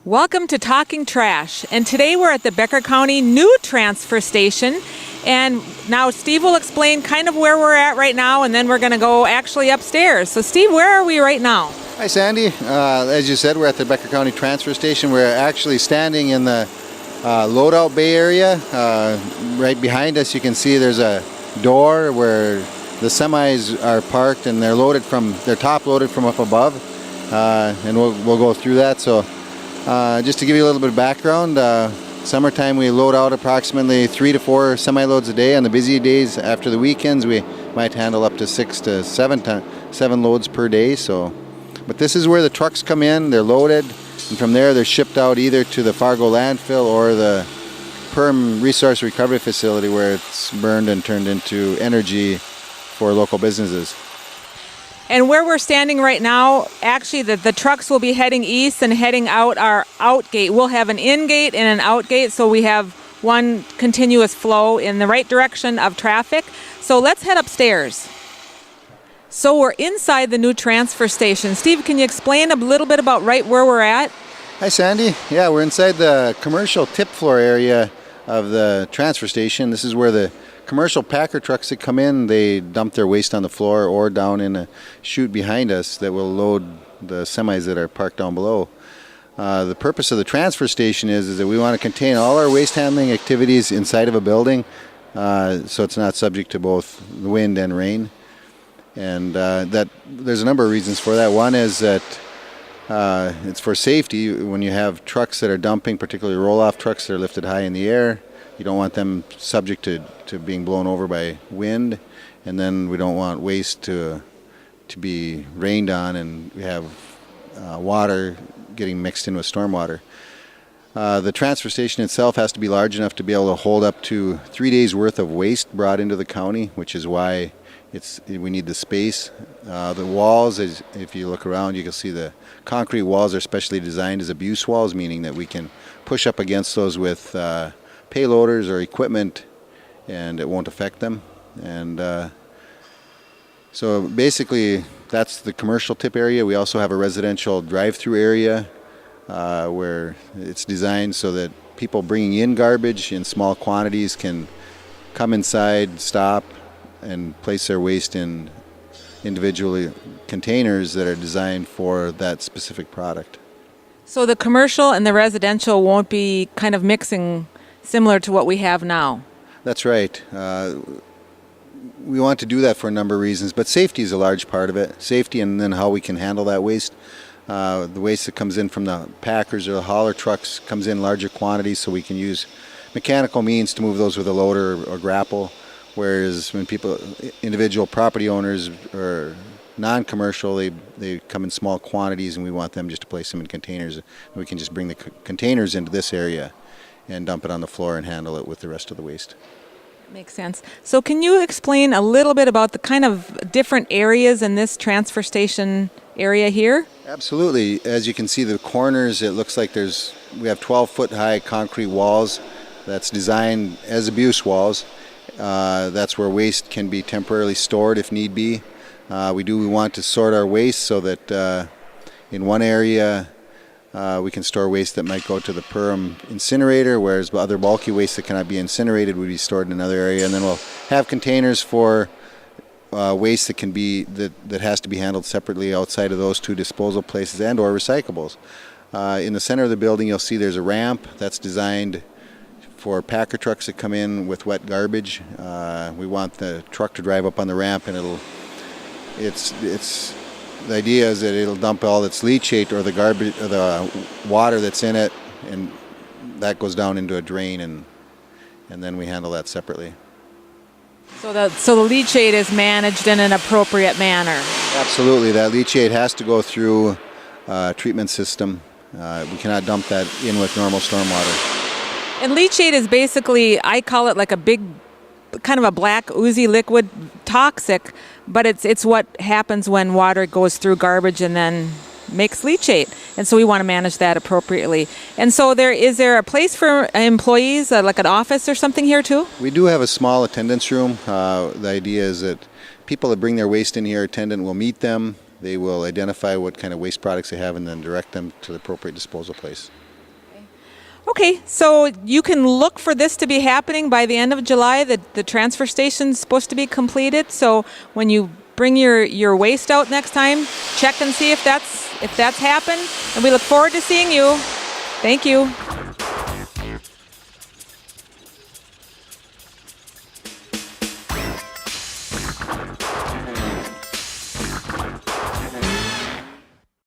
Welcome to Talkin Trash, and today we're at the Becker County new transfer station, and now Steve will explain kind of where we're at right now, and then we're going to go actually upstairs. So Steve, where are we right now? Hi Sandy, as you said, we're at the Becker County transfer station. We're actually standing in the loadout bay area. Right behind us you can see there's a door where the semis are parked, and they're top loaded from up above, and we'll go through that. So just to give you a little bit of background, summertime we load out approximately 3 to 4 semi-loads a day. On the busy days after the weekends we might handle up to 6 to 7 loads per day. But this is where the trucks come in, they're loaded, and from there they're shipped out either to the Fargo landfill or the Perm resource recovery facility, where it's burned and turned into energy for local businesses. And where we're standing right now, actually the trucks will be heading east and heading out our out gate. We'll have an in gate and an out gate, so we have one continuous flow in the right direction of traffic. So let's head upstairs. So we're inside the new transfer station. Steve, can you explain a little bit about right where we're at? Hi Sandy. Yeah, we're inside the commercial tip floor area of the transfer station. This is where the commercial packer trucks that come in, they dump their waste on the floor or down in a chute behind us that will load the semis that are parked down below. The purpose of the transfer station is that we want to contain all our waste handling activities inside of a building, so it's not subject to both the wind and rain. And that there's a number of reasons for that. One is that it's for safety. When you have trucks that are dumping, particularly roll-off trucks that are lifted high in the air, you don't want them subject to being blown over by wind, and then we don't want waste to be rained on and we have water getting mixed in with stormwater. The transfer station itself has to be large enough to be able to hold up to 3 days worth of waste brought into the county, which is why we need the space. The walls, if you look around, you can see the concrete walls are specially designed as abuse walls, meaning that we can push up against those with payloaders or equipment and it won't affect them. And so basically that's the commercial tip area. We also have a residential drive-through area where it's designed so that people bringing in garbage in small quantities can come inside, stop, and place their waste in individual containers that are designed for that specific product. So the commercial and the residential won't be kind of mixing similar to what we have now? That's right. We want to do that for a number of reasons, but safety is a large part of it. Safety, and then how we can handle that waste. The waste that comes in from the packers or the hauler trucks comes in larger quantities, so we can use mechanical means to move those with a loader or grapple. Whereas when individual property owners or non-commercial, they come in small quantities, and we want them just to place them in containers. And we can just bring the containers into this area and dump it on the floor and handle it with the rest of the waste. Makes sense. So can you explain a little bit about the kind of different areas in this transfer station area here? Absolutely. As you can see, the corners, it looks like we have 12-foot high concrete walls that's designed as abuse walls. That's where waste can be temporarily stored if need be. We want to sort our waste so that in one area we can store waste that might go to the Perm incinerator, whereas other bulky waste that cannot be incinerated would be stored in another area. And then we'll have containers for waste that has to be handled separately outside of those two disposal places and or recyclables. In the center of the building you'll see there's a ramp that's designed for packer trucks that come in with wet garbage. We want the truck to drive up on the ramp, and the idea is that it'll dump all its leachate or the garbage or the water that's in it, and that goes down into a drain, and then we handle that separately. So the leachate is managed in an appropriate manner. Absolutely, that leachate has to go through a treatment system. We cannot dump that in with normal stormwater. And leachate is basically, I call it like a big, kind of a black oozy liquid, toxic, but it's what happens when water goes through garbage and then makes leachate. And so we want to manage that appropriately. And so is there a place for employees, like an office or something here too? We do have a small attendance room. The idea is that people that bring their waste in here, attendant will meet them. They will identify what kind of waste products they have and then direct them to the appropriate disposal place. Okay, so you can look for this to be happening by the end of July. The transfer station's supposed to be completed. So when you bring your waste out next time, check and see if that's happened. And we look forward to seeing you. Thank you.